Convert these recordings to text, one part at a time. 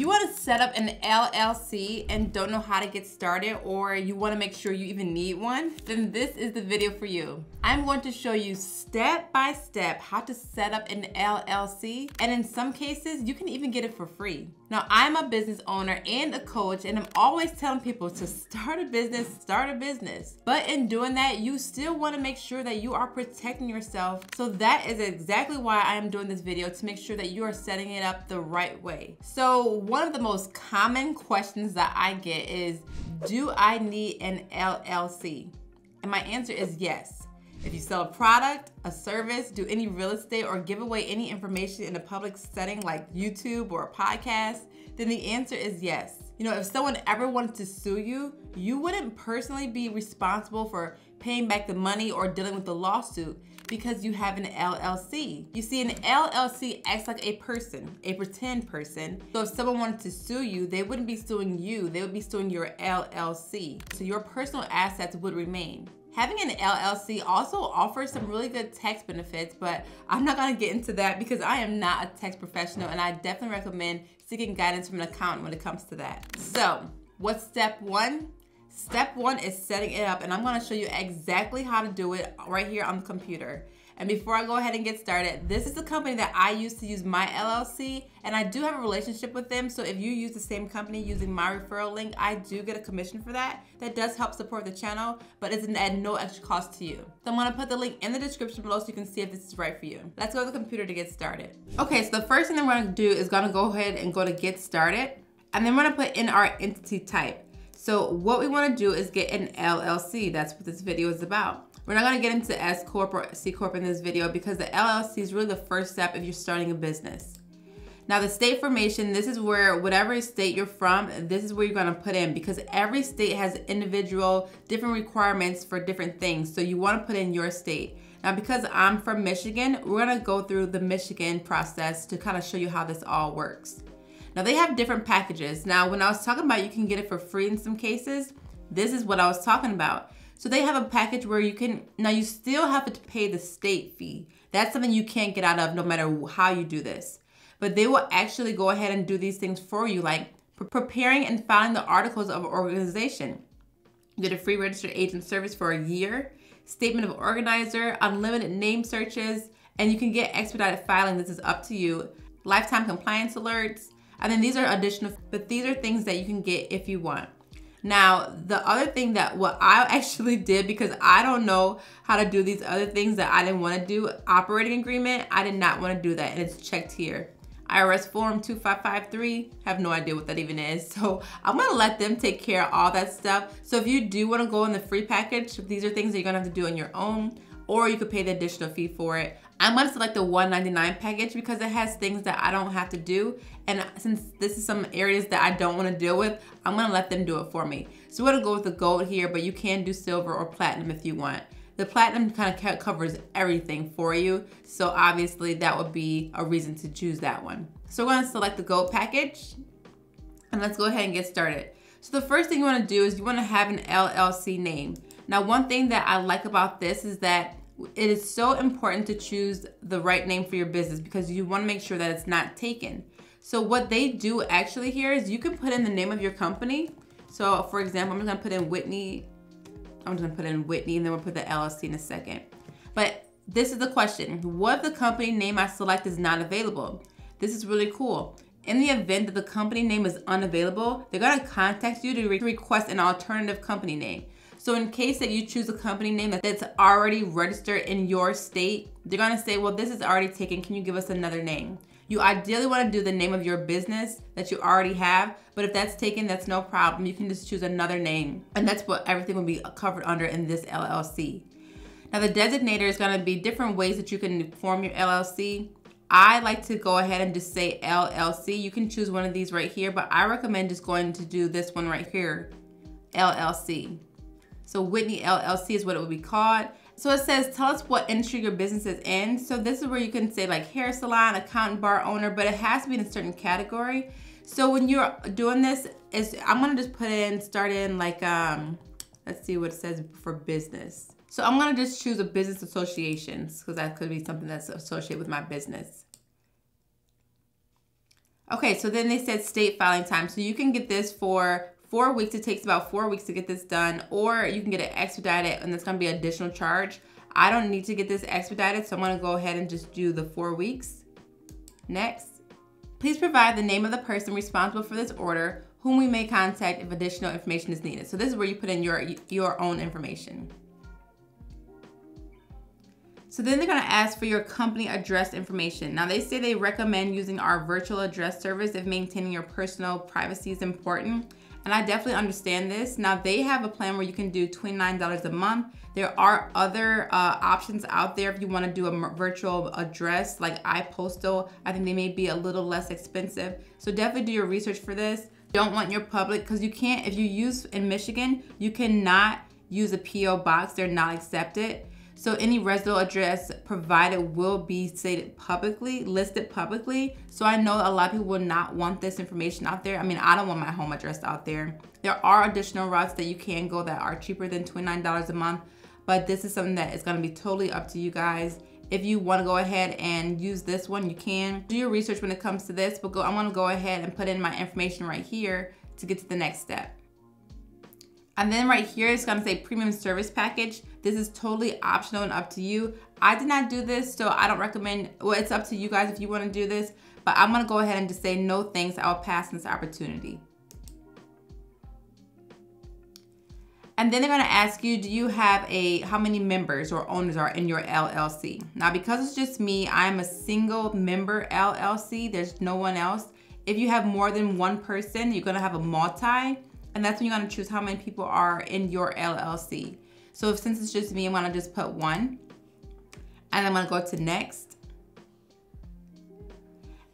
you want to set up an LLC and don't know how to get started, or you want to make sure you even need one, then this is the video for you. I'm going to show you step by step how to set up an LLC, and in some cases, you can even get it for free. Now, I'm a business owner and a coach, and I'm always telling people to start a business. But in doing that, you still want to make sure that you are protecting yourself. So that is exactly why I am doing this video, to make sure that you are setting it up the right way. So one of the most common questions that I get is, do I need an LLC? And my answer is yes. If you sell a product, a service, do any real estate, or give away any information in a public setting like YouTube or a podcast, then the answer is yes. You know, if someone ever wanted to sue you, you wouldn't personally be responsible for paying back the money or dealing with the lawsuit because you have an LLC. You see, an LLC acts like a person, a pretend person. So if someone wanted to sue you, they wouldn't be suing you, they would be suing your LLC. So your personal assets would remain. Having an LLC also offers some really good tax benefits, but I'm not gonna get into that because I am not a tax professional, and I definitely recommend seeking guidance from an accountant when it comes to that. So, what's step one? Step one is setting it up, and I'm gonna show you exactly how to do it right here on the computer. And before I go ahead and get started, this is the company that I use to use my LLC, and I do have a relationship with them. So if you use the same company using my referral link, I do get a commission for that. That does help support the channel, but it's at no extra cost to you. So I'm gonna put the link in the description below so you can see if this is right for you. Let's go to the computer to get started. Okay, so the first thing that we're gonna do is gonna go ahead and go to get started, and then we're gonna put in our entity type. So what we wanna do is get an LLC. That's what this video is about. We're not gonna get into S Corp or C Corp in this video because the LLC is really the first step if you're starting a business. Now the state formation, this is where whatever state you're from, this is where you're gonna put in, because every state has individual different requirements for different things. So you wanna put in your state. Now because I'm from Michigan, we're gonna go through the Michigan process to kind of show you how this all works. Now they have different packages. Now when I was talking about you can get it for free in some cases, this is what I was talking about. So they have a package where you can, now you still have to pay the state fee. That's something you can't get out of no matter how you do this. But they will actually go ahead and do these things for you, like preparing and filing the articles of organization. You get a free registered agent service for a year, statement of organizer, unlimited name searches, and you can get expedited filing. This is up to you. Lifetime compliance alerts. And then these are additional, but these are things that you can get if you want. Now, the other thing that what I actually did, because I don't know how to do these other things that I didn't want to do, operating agreement, I did not want to do that, and it's checked here. IRS form 2553, have no idea what that even is. So I'm gonna let them take care of all that stuff. So if you do want to go in the free package, these are things that you're gonna have to do on your own, or you could pay the additional fee for it. I'm gonna select the $199 package because it has things that I don't have to do. And since this is some areas that I don't wanna deal with, I'm gonna let them do it for me. So we're gonna go with the gold here, but you can do silver or platinum if you want. The platinum kind of covers everything for you. So obviously that would be a reason to choose that one. So we're gonna select the gold package, and let's go ahead and get started. So the first thing you wanna do is you wanna have an LLC name. Now, one thing that I like about this is that it is so important to choose the right name for your business because you want to make sure that it's not taken. So what they do actually here is you can put in the name of your company. So for example, I'm just gonna put in Whitney. I'm just gonna put in Whitney, and then we'll put the LLC in a second. But this is the question. What if the company name I select is not available? This is really cool. In the event that the company name is unavailable, they're gonna contact you to request an alternative company name. So in case that you choose a company name that's already registered in your state, they're gonna say, well, this is already taken, can you give us another name? You ideally wanna do the name of your business that you already have, but if that's taken, that's no problem. You can just choose another name, and that's what everything will be covered under in this LLC. Now the designator is gonna be different ways that you can form your LLC. I like to go ahead and just say LLC. You can choose one of these right here, but I recommend just going to do this one right here, LLC. So Whitney LLC is what it would be called. So it says, tell us what industry your business is in. So this is where you can say like hair salon, accountant, bar owner, but it has to be in a certain category. So when you're doing this, I'm gonna just put in, start in like, let's see what it says for business. So I'm gonna just choose a business associations because that could be something that's associated with my business. Okay, so then they said state filing time. So you can get this for 4 weeks. It takes about 4 weeks to get this done, or you can get it expedited, and there's gonna be an additional charge. I don't need to get this expedited, so I'm gonna go ahead and just do the 4 weeks. Next. Please provide the name of the person responsible for this order, whom we may contact if additional information is needed. So this is where you put in your own information. So then they're gonna ask for your company address information. Now they say they recommend using our virtual address service if maintaining your personal privacy is important. And I definitely understand this. Now they have a plan where you can do $29 a month. There are other options out there if you want to do a virtual address like iPostal. I think they may be a little less expensive. So definitely do your research for this. Don't want your public, because you can't, if you use in Michigan, you cannot use a PO box. They're not accepted. So any residential address provided will be stated publicly, listed publicly. So I know a lot of people will not want this information out there. I mean, I don't want my home address out there. There are additional routes that you can go that are cheaper than $29 a month, but this is something that is gonna be totally up to you guys. If you wanna go ahead and use this one, you can. Do your research when it comes to this, but I'm gonna go ahead and put in my information right here to get to the next step. And then right here, it's gonna say premium service package. This is totally optional and up to you. I did not do this, so I don't recommend, well, it's up to you guys if you wanna do this, but I'm gonna go ahead and just say no thanks, I'll pass this opportunity. And then they're gonna ask you, do you have how many members or owners are in your LLC? Now, because it's just me, I'm a single member LLC, there's no one else. If you have more than one person, you're gonna have a multi, and that's when you're gonna choose how many people are in your LLC. So since it's just me, I'm gonna just put 1. And I'm gonna go to next.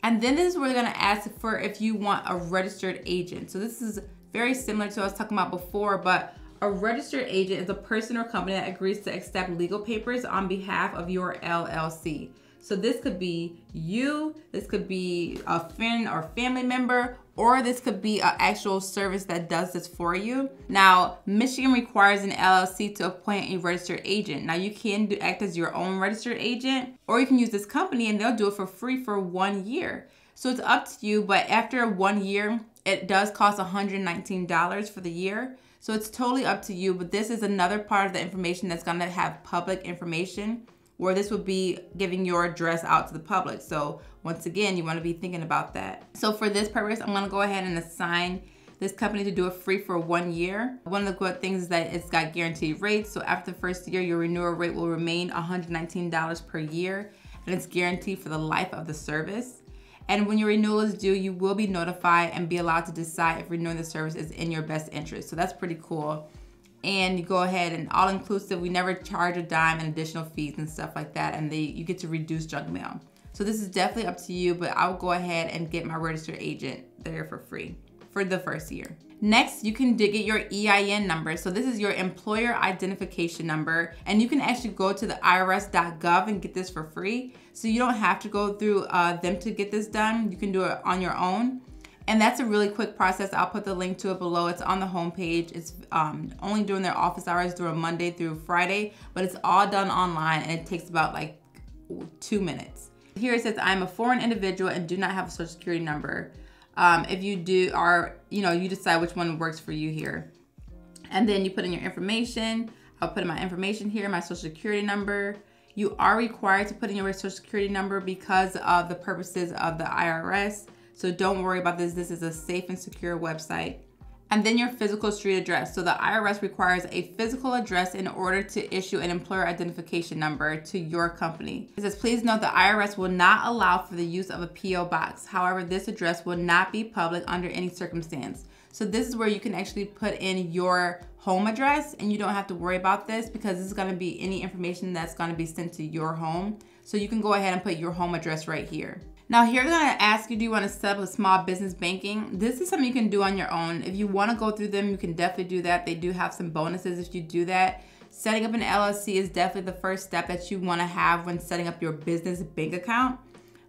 And then this is where they're gonna ask for if you want a registered agent. So this is very similar to what I was talking about before, but a registered agent is a person or company that agrees to accept legal papers on behalf of your LLC. So this could be you, this could be a friend or family member, or this could be an actual service that does this for you. Now, Michigan requires an LLC to appoint a registered agent. Now you can act as your own registered agent, or you can use this company and they'll do it for free for 1 year. So it's up to you, but after 1 year, it does cost $119 for the year. So it's totally up to you, but this is another part of the information that's gonna have public information, where this would be giving your address out to the public. So once again, you wanna be thinking about that. So for this purpose, I'm gonna go ahead and assign this company to do it free for 1 year. One of the good things is that it's got guaranteed rates. So after the first year, your renewal rate will remain $119 per year, and it's guaranteed for the life of the service. And when your renewal is due, you will be notified and be allowed to decide if renewing the service is in your best interest. So that's pretty cool. And you go ahead and all inclusive, we never charge a dime and additional fees and stuff like that. And you get to reduce junk mail. So this is definitely up to you, but I'll go ahead and get my registered agent there for free for the first year. Next, you can get your EIN number. So this is your employer identification number, and you can actually go to the irs.gov and get this for free. So you don't have to go through them to get this done. You can do it on your own. And that's a really quick process. I'll put the link to it below. It's on the homepage. It's only during their office hours during Monday through Friday, but it's all done online and it takes about like 2 minutes. Here it says, I'm a foreign individual and do not have a social security number. If you do, you decide which one works for you here. And then you put in your information. I'll put in my information here, my social security number. You are required to put in your social security number because of the purposes of the IRS. So don't worry about this. This is a safe and secure website. And then your physical street address. So the IRS requires a physical address in order to issue an employer identification number to your company. It says, please note the IRS will not allow for the use of a PO box. However, this address will not be public under any circumstance. So this is where you can actually put in your home address, and you don't have to worry about this because this is gonna be any information that's gonna be sent to your home. So you can go ahead and put your home address right here. Now here they're gonna ask you, do you wanna set up a small business banking? This is something you can do on your own. If you wanna go through them, you can definitely do that. They do have some bonuses if you do that. Setting up an LLC is definitely the first step that you wanna have when setting up your business bank account.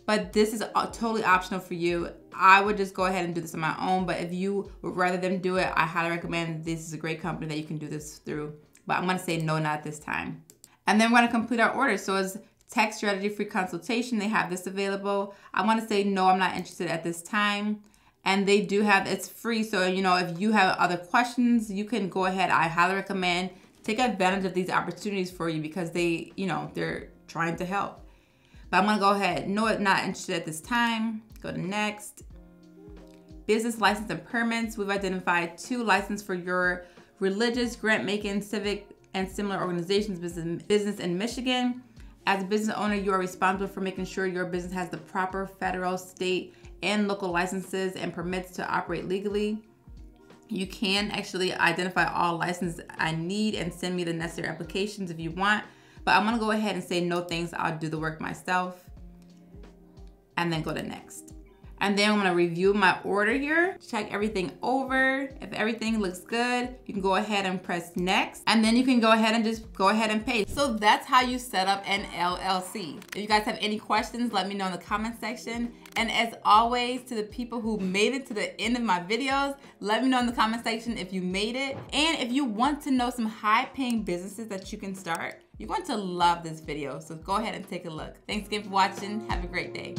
But this is totally optional for you. I would just go ahead and do this on my own, but if you would rather them do it, I highly recommend this is a great company that you can do this through. But I'm gonna say no, not this time. And then we're gonna complete our order. So it's Tax strategy free consultation, they have this available. I want to say no, I'm not interested at this time. And they do have, it's free. So, you know, if you have other questions, you can go ahead. I highly recommend take advantage of these opportunities for you because they, you know, they're trying to help. But I'm gonna go ahead, no, not interested at this time. Go to next. Business license and permits. We've identified 2 licenses for your religious, grant-making, civic, and similar organizations business in Michigan. As a business owner, you are responsible for making sure your business has the proper federal, state, and local licenses and permits to operate legally. You can actually identify all licenses I need and send me the necessary applications if you want. But I'm gonna go ahead and say no thanks, I'll do the work myself. And then go to next. And then I'm gonna review my order here, check everything over. If everything looks good, you can go ahead and press next. And then you can go ahead and just go ahead and pay. So that's how you set up an LLC. If you guys have any questions, let me know in the comment section. And as always, to the people who made it to the end of my videos, let me know in the comment section if you made it. And if you want to know some high-paying businesses that you can start, you're going to love this video. So go ahead and take a look. Thanks again for watching. Have a great day.